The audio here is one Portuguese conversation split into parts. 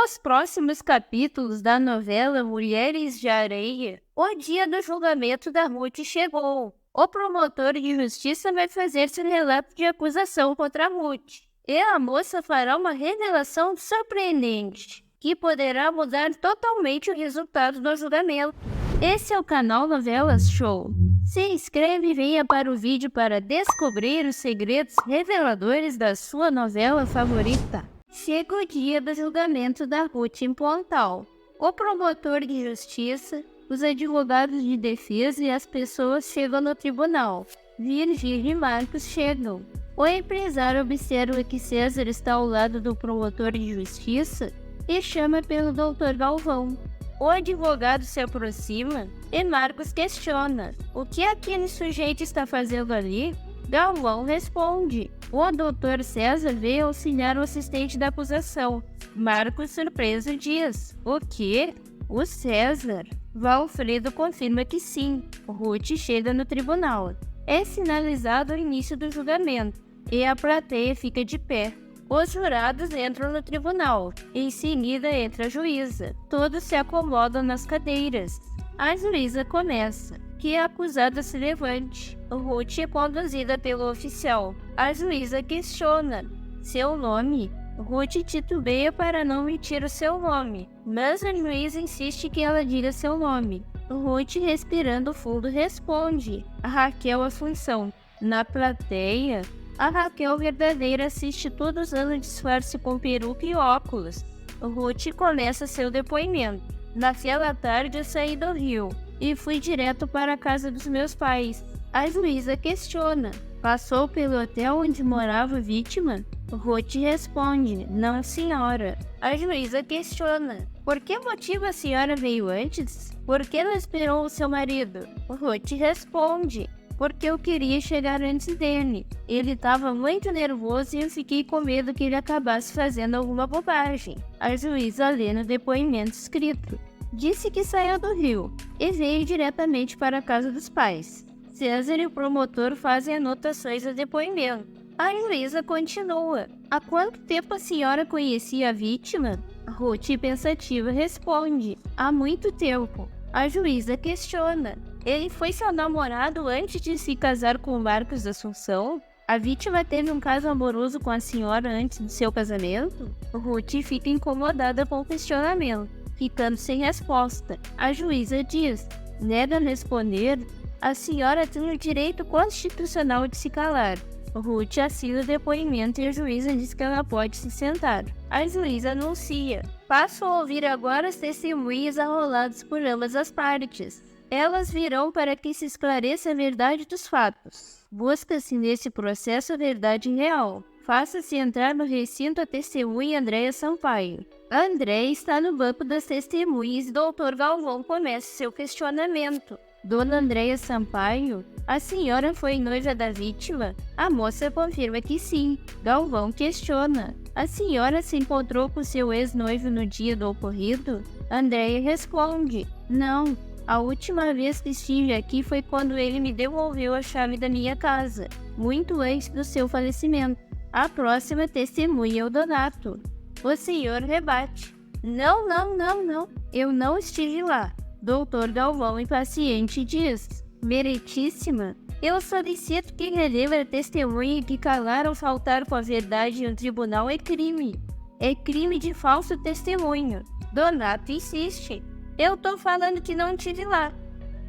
Nos próximos capítulos da novela Mulheres de Areia, o dia do julgamento da Ruth chegou. O promotor de justiça vai fazer seu relato de acusação contra a Ruth. E a moça fará uma revelação surpreendente, que poderá mudar totalmente o resultado do julgamento. Esse é o canal Novelas Show. Se inscreve e venha para o vídeo para descobrir os segredos reveladores da sua novela favorita. Chega o dia do julgamento da Ruth em Pontal. O promotor de justiça, os advogados de defesa e as pessoas chegam no tribunal. Virgínia e Marcos chegam. O empresário observa que César está ao lado do promotor de justiça e chama pelo Dr. Galvão. O advogado se aproxima e Marcos questiona: o que aquele sujeito está fazendo ali? Galvão responde: o doutor César veio auxiliar o assistente da acusação. Marcos, surpreso, diz: o quê? O César? Valfredo confirma que sim. Ruth chega no tribunal. É sinalizado o início do julgamento e a plateia fica de pé. Os jurados entram no tribunal. Em seguida entra a juíza. Todos se acomodam nas cadeiras. A juíza começa: que a acusada se levante. Ruth é conduzida pelo oficial. A juíza questiona: seu nome? Ruth titubeia para não mentir o seu nome, mas a juíza insiste que ela diga seu nome. Ruth, respirando fundo, responde: Raquel Assunção. Na plateia, a Raquel verdadeira assiste tudo usando disfarce com peruca e óculos. Ruth começa seu depoimento. Naquela tarde eu saí do Rio e fui direto para a casa dos meus pais. A juíza questiona: passou pelo hotel onde morava a vítima? Ruth responde: não, senhora. A juíza questiona: por que motivo a senhora veio antes? Por que não esperou o seu marido? Ruth responde: porque eu queria chegar antes dele. Ele estava muito nervoso e eu fiquei com medo que ele acabasse fazendo alguma bobagem. A juíza lê no depoimento escrito: disse que saiu do Rio e veio diretamente para a casa dos pais. César e o promotor fazem anotações do depoimento. A juíza continua: há quanto tempo a senhora conhecia a vítima? Ruth, pensativa, responde: há muito tempo. A juíza questiona: ele foi seu namorado antes de se casar com Marcos Assunção? A vítima teve um caso amoroso com a senhora antes do seu casamento? Ruth fica incomodada com o questionamento, ficando sem resposta. A juíza diz: nega responder? A senhora tem o direito constitucional de se calar. Ruth assina o depoimento e a juíza diz que ela pode se sentar. A juíza anuncia: passo a ouvir agora as testemunhas arroladas por ambas as partes. Elas virão para que se esclareça a verdade dos fatos. Busca-se nesse processo a verdade real. Faça-se entrar no recinto a testemunha Andréia Sampaio. Andréia está no banco das testemunhas e Dr. Galvão começa seu questionamento. Dona Andréia Sampaio, a senhora foi noiva da vítima? A moça confirma que sim. Galvão questiona: a senhora se encontrou com seu ex-noivo no dia do ocorrido? Andréia responde: não. A última vez que estive aqui foi quando ele me devolveu a chave da minha casa, muito antes do seu falecimento. A próxima testemunha é o Donato. O senhor rebate: não, eu não estive lá. Doutor Galvão, impaciente, diz: meritíssima, eu solicito que releve a testemunha que calar ou faltar com a verdade no tribunal é crime. É crime de falso testemunho. Donato insiste: eu tô falando que não estive lá.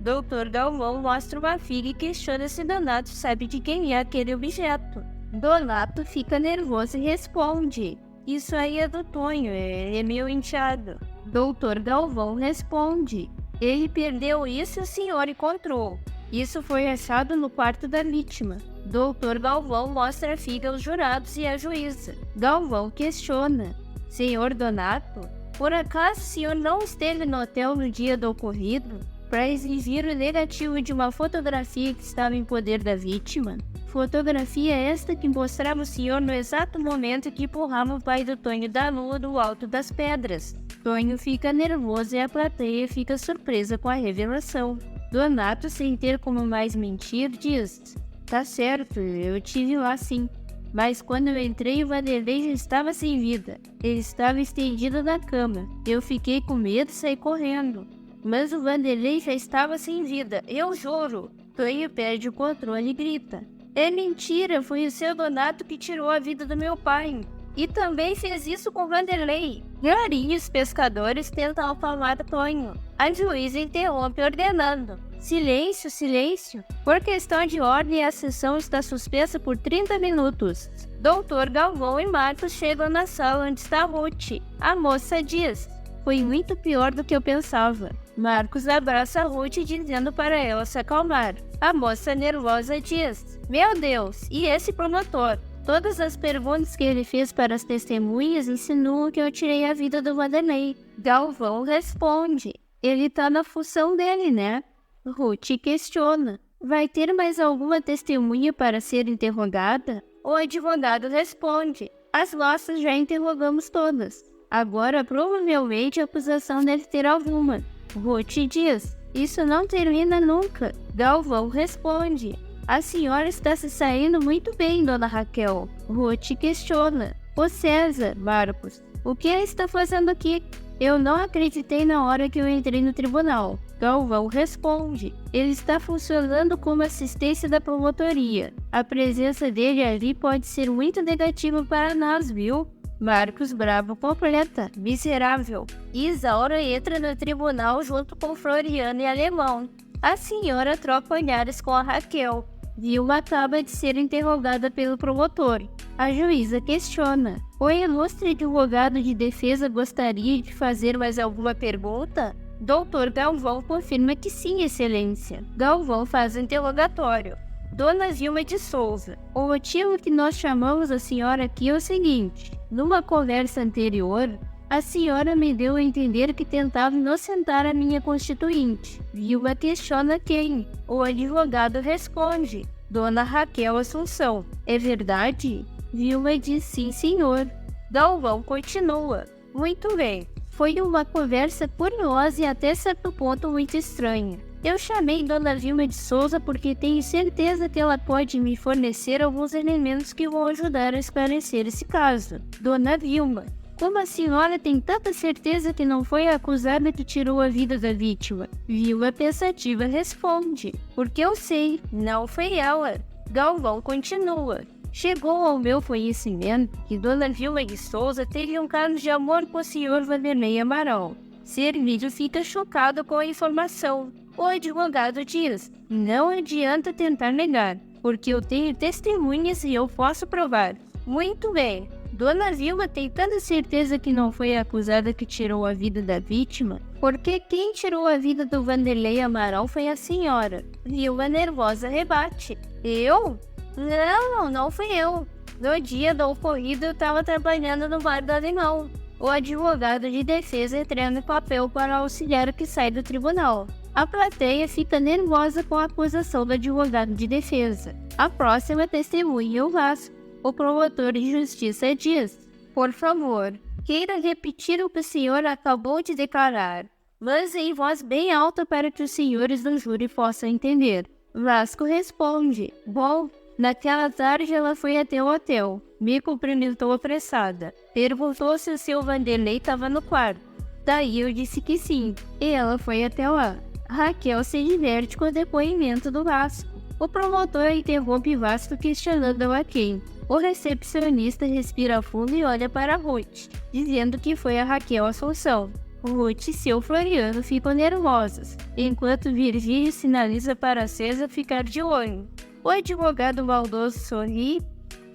Doutor Galvão mostra uma filha e questiona se Donato sabe de quem é aquele objeto. Donato fica nervoso e responde: isso aí é do Tonho, é meu enteado. Doutor Galvão responde: ele perdeu isso e o senhor encontrou. Isso foi achado no quarto da vítima. Doutor Galvão mostra a filha aos jurados e à juíza. Galvão questiona: senhor Donato, por acaso o senhor não esteve no hotel no dia do ocorrido para exigir o negativo de uma fotografia que estava em poder da vítima? Fotografia esta que mostrava o senhor no exato momento que empurrava o pai do Tonho da lua do alto das pedras. Tonho fica nervoso e a plateia fica surpresa com a revelação. Donato, sem ter como mais mentir, diz: tá certo, eu tive lá sim. Mas quando eu entrei, o Vanderlei já estava sem vida. Ele estava estendido na cama. Eu fiquei com medo e saí correndo. Mas o Vanderlei já estava sem vida, eu juro. Tonho perde o controle e grita. É mentira, foi o seu Donato que tirou a vida do meu pai. E também fez isso com o Vanderlei. Gary e os pescadores tentam acalmar Tonho. A juíza interrompe ordenando. Silêncio, silêncio. Por questão de ordem, a sessão está suspensa por 30 minutos. Doutor Galvão e Marcos chegam na sala onde está Ruth. A moça diz, foi muito pior do que eu pensava. Marcos abraça Ruth dizendo para ela se acalmar. A moça nervosa diz, meu Deus, e esse promotor? Todas as perguntas que ele fez para as testemunhas insinuam que eu tirei a vida do Vanderlei. Galvão responde, ele tá na função dele, né? Ruth questiona, vai ter mais alguma testemunha para ser interrogada? O advogado responde, as nossas já interrogamos todas. Agora, provavelmente, a acusação deve ter alguma. Ruth diz, isso não termina nunca. Galvão responde, a senhora está se saindo muito bem, dona Raquel. Ruth questiona, ô César, Marcos, o que ele está fazendo aqui? Eu não acreditei na hora que eu entrei no tribunal. Galvão responde, ele está funcionando como assistência da promotoria. A presença dele ali pode ser muito negativa para nós, viu? Marcos bravo completa, miserável. Isaura entra no tribunal junto com Floriano e Alemão. A senhora troca olhares com a Raquel. Vilma acaba de ser interrogada pelo promotor. A juíza questiona. O ilustre advogado de defesa gostaria de fazer mais alguma pergunta? Doutor Galvão confirma que sim, excelência. Galvão faz o interrogatório. Dona Vilma de Souza, o motivo que nós chamamos a senhora aqui é o seguinte. Numa conversa anterior, a senhora me deu a entender que tentava inocentar a minha constituinte. Vilma questiona quem. O advogado responde. Dona Raquel Assunção. É verdade? Vilma diz sim, senhor. Galvão continua. Muito bem. Foi uma conversa curiosa e até certo ponto muito estranha. Eu chamei Dona Vilma de Souza porque tenho certeza que ela pode me fornecer alguns elementos que vão ajudar a esclarecer esse caso. Dona Vilma, como a senhora tem tanta certeza que não foi a acusada que tirou a vida da vítima? Vilma pensativa responde, porque eu sei, não foi ela. Galvão continua. Chegou ao meu conhecimento que Dona Vilma de Souza teve um caso de amor com o senhor Vanderlei Amaral. Servilho fica chocado com a informação. O advogado diz, não adianta tentar negar, porque eu tenho testemunhas e eu posso provar. Muito bem. Dona Vilma tem tanta certeza que não foi a acusada que tirou a vida da vítima, porque quem tirou a vida do Vanderlei Amaral foi a senhora. Vilma nervosa rebate. Eu? Não fui eu. No dia do ocorrido eu estava trabalhando no bar do Alemão. O advogado de defesa entra no papel para auxiliar o que sai do tribunal. A plateia fica nervosa com a acusação do advogado de defesa. A próxima testemunha é o Vasco. O promotor de justiça diz, por favor, queira repetir o que o senhor acabou de declarar, mas em voz bem alta para que os senhores do júri possam entender. Vasco responde, bom, naquela tarde ela foi até o hotel, me cumprimentou apressada, perguntou se o seu Vanderlei estava no quarto. Daí eu disse que sim, e ela foi até lá. Raquel se diverte com o depoimento do Vasco. O promotor interrompe Vasco questionando a quem. O recepcionista respira fundo e olha para Ruth, dizendo que foi a Raquel Assunção. Ruth e seu Floriano ficam nervosos, enquanto Virgílio sinaliza para César ficar de olho. O advogado maldoso sorri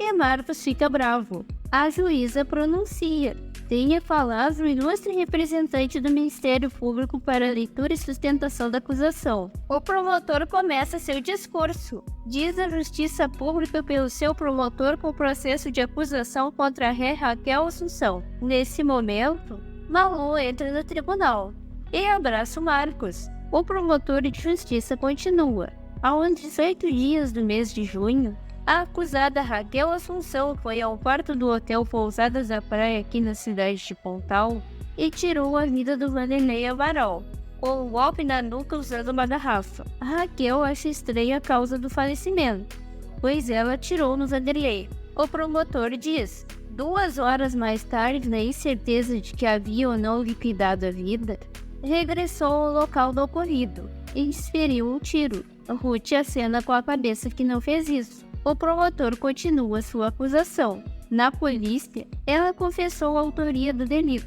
e Marcos fica bravo. A juíza pronuncia. Tenha falado o ilustre representante do Ministério Público para a leitura e sustentação da acusação. O promotor começa seu discurso. Diz a Justiça Pública pelo seu promotor com o processo de acusação contra a ré Raquel Assunção. Nesse momento, Malu entra no tribunal e abraça o Marcos. O promotor de justiça continua. Aos 18 dias do mês de junho, a acusada Raquel Assunção foi ao quarto do hotel Pousadas da Praia aqui na cidade de Pontal e tirou a vida do Vanderlei Amaral, com um golpe na nuca usando uma garrafa. A Raquel acha estranha a causa do falecimento, pois ela atirou no Vanderlei. O promotor diz: 2 horas mais tarde, na incerteza de que havia ou não liquidado a vida, regressou ao local do ocorrido e desferiu um tiro. Ruth acena com a cabeça que não fez isso. O promotor continua sua acusação. Na polícia, ela confessou a autoria do delito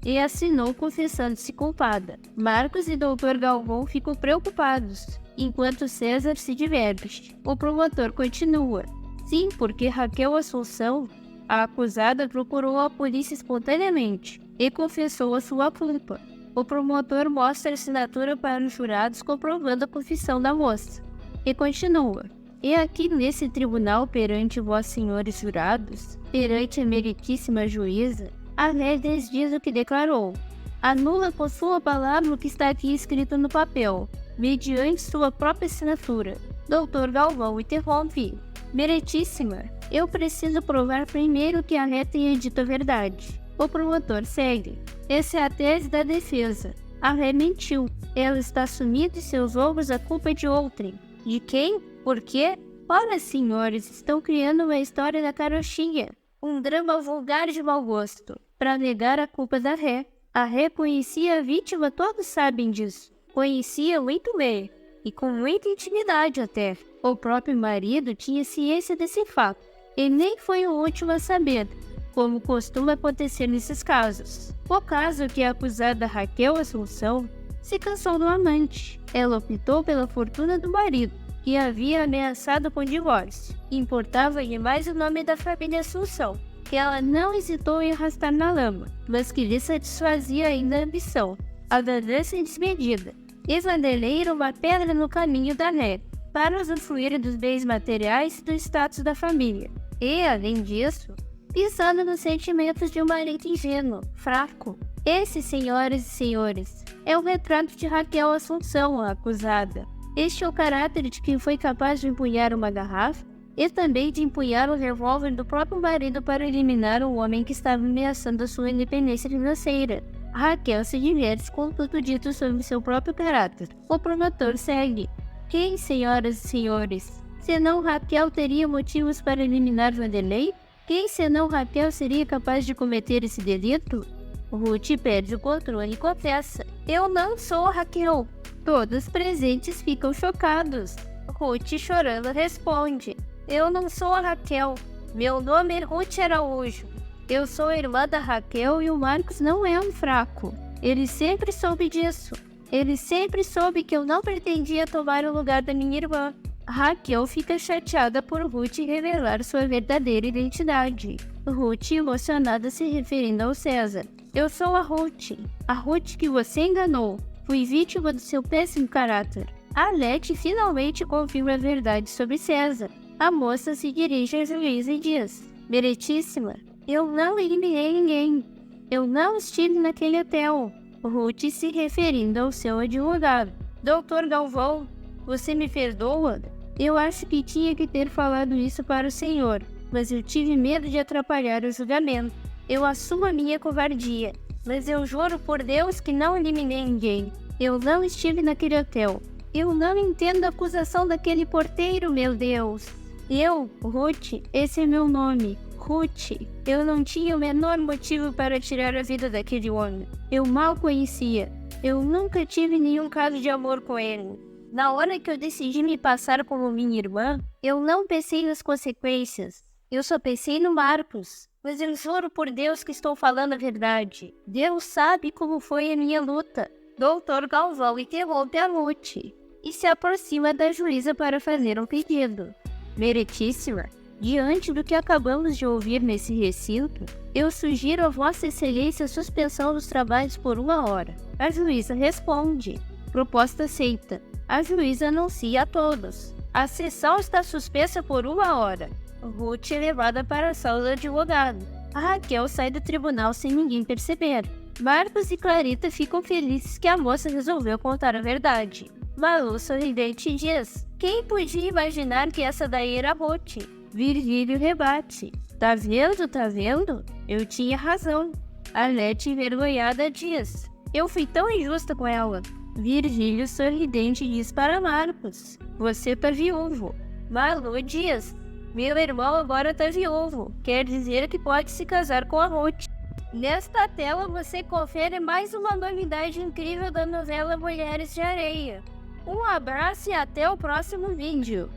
e assinou confessando-se culpada. Marcos e Dr. Galvão ficam preocupados, enquanto César se diverte. O promotor continua: sim, porque Raquel Assunção, a acusada, procurou a polícia espontaneamente e confessou a sua culpa. O promotor mostra a assinatura para os jurados comprovando a confissão da moça. E continua: e aqui nesse tribunal, perante vós senhores jurados, perante a meritíssima juíza, a ré desdiz o que declarou. Anula com sua palavra o que está aqui escrito no papel, mediante sua própria assinatura. Doutor Galvão interrompe: meritíssima, eu preciso provar primeiro que a ré tenha dito a verdade. O promotor segue: essa é a tese da defesa. A ré mentiu. Ela está assumindo em seus ombros a culpa de outrem. De quem? Por quê? Ora, senhores, estão criando uma história da carochinha. Um drama vulgar de mau gosto, para negar a culpa da ré. A ré conhecia a vítima, todos sabem disso. Conhecia muito bem, e com muita intimidade até. O próprio marido tinha ciência desse fato, e nem foi o último a saber, como costuma acontecer nesses casos. O caso que a acusada Raquel Assunção se cansou do amante. Ela optou pela fortuna do marido, que havia ameaçado com divórcio. Importava-lhe mais o nome da família Assunção, que ela não hesitou em arrastar na lama, mas que lhe satisfazia ainda a ambição, a ganância desmedida. E Vanderlei era uma pedra no caminho da ré, para usufruir dos bens materiais e do status da família. E, além disso, pisando nos sentimentos de um marido ingênuo, fraco. Esse, senhoras e senhores, é o retrato de Raquel Assunção, a acusada. Este é o caráter de quem foi capaz de empunhar uma garrafa e também de empunhar o revólver do próprio marido para eliminar o homem que estava ameaçando a sua independência financeira. Raquel se diverte com tudo dito sobre seu próprio caráter. O promotor segue: quem, senhoras e senhores, senão Raquel teria motivos para eliminar Vanderlei? Quem, senão Raquel, seria capaz de cometer esse delito? Ruth perde o controle e confessa: eu não sou a Raquel. Todos presentes ficam chocados. Ruth, chorando, responde: eu não sou a Raquel. Meu nome é Ruth Araújo. Eu sou a irmã da Raquel e o Marcos não é um fraco. Ele sempre soube disso. Ele sempre soube que eu não pretendia tomar o lugar da minha irmã. Raquel fica chateada por Ruth revelar sua verdadeira identidade. Ruth, emocionada, se referindo ao César: eu sou a Ruth que você enganou. Fui vítima do seu péssimo caráter. A Lete finalmente confirma a verdade sobre César. A moça se dirige à juíza e diz: meritíssima, eu não eliminei ninguém. Eu não estive naquele hotel. Ruth, se referindo ao seu advogado: Doutor Galvão, você me perdoa? Eu acho que tinha que ter falado isso para o senhor, mas eu tive medo de atrapalhar o julgamento. Eu assumo a minha covardia, mas eu juro por Deus que não eliminei ninguém. Eu não estive naquele hotel. Eu não entendo a acusação daquele porteiro, meu Deus. Eu, Ruth, esse é meu nome, Ruth. Eu não tinha o menor motivo para tirar a vida daquele homem. Eu mal conhecia. Eu nunca tive nenhum caso de amor com ele. Na hora que eu decidi me passar como minha irmã, eu não pensei nas consequências. Eu só pensei no Marcos. Mas eu juro por Deus que estou falando a verdade. Deus sabe como foi a minha luta. Doutor Galvão interrompe a Ruth e se aproxima da juíza para fazer um pedido. Meritíssima, diante do que acabamos de ouvir nesse recinto, eu sugiro a Vossa Excelência a suspensão dos trabalhos por 1 hora. A juíza responde: proposta aceita. A juíza anuncia a todos: a sessão está suspensa por 1 hora. Ruth é levada para a sala do advogado. A Raquel sai do tribunal sem ninguém perceber. Marcos e Clarita ficam felizes que a moça resolveu contar a verdade. Malu, sorridente, diz: quem podia imaginar que essa daí era Ruth? Virgílio rebate: tá vendo? Eu tinha razão. Arlete, envergonhada, diz: eu fui tão injusta com ela. Virgílio, sorridente, diz para Marcos: você tá viúvo. Malu diz: Meu irmão agora tá viúvo, quer dizer que pode se casar com a Ruth. Nesta tela você confere mais uma novidade incrível da novela Mulheres de Areia. Um abraço e até o próximo vídeo.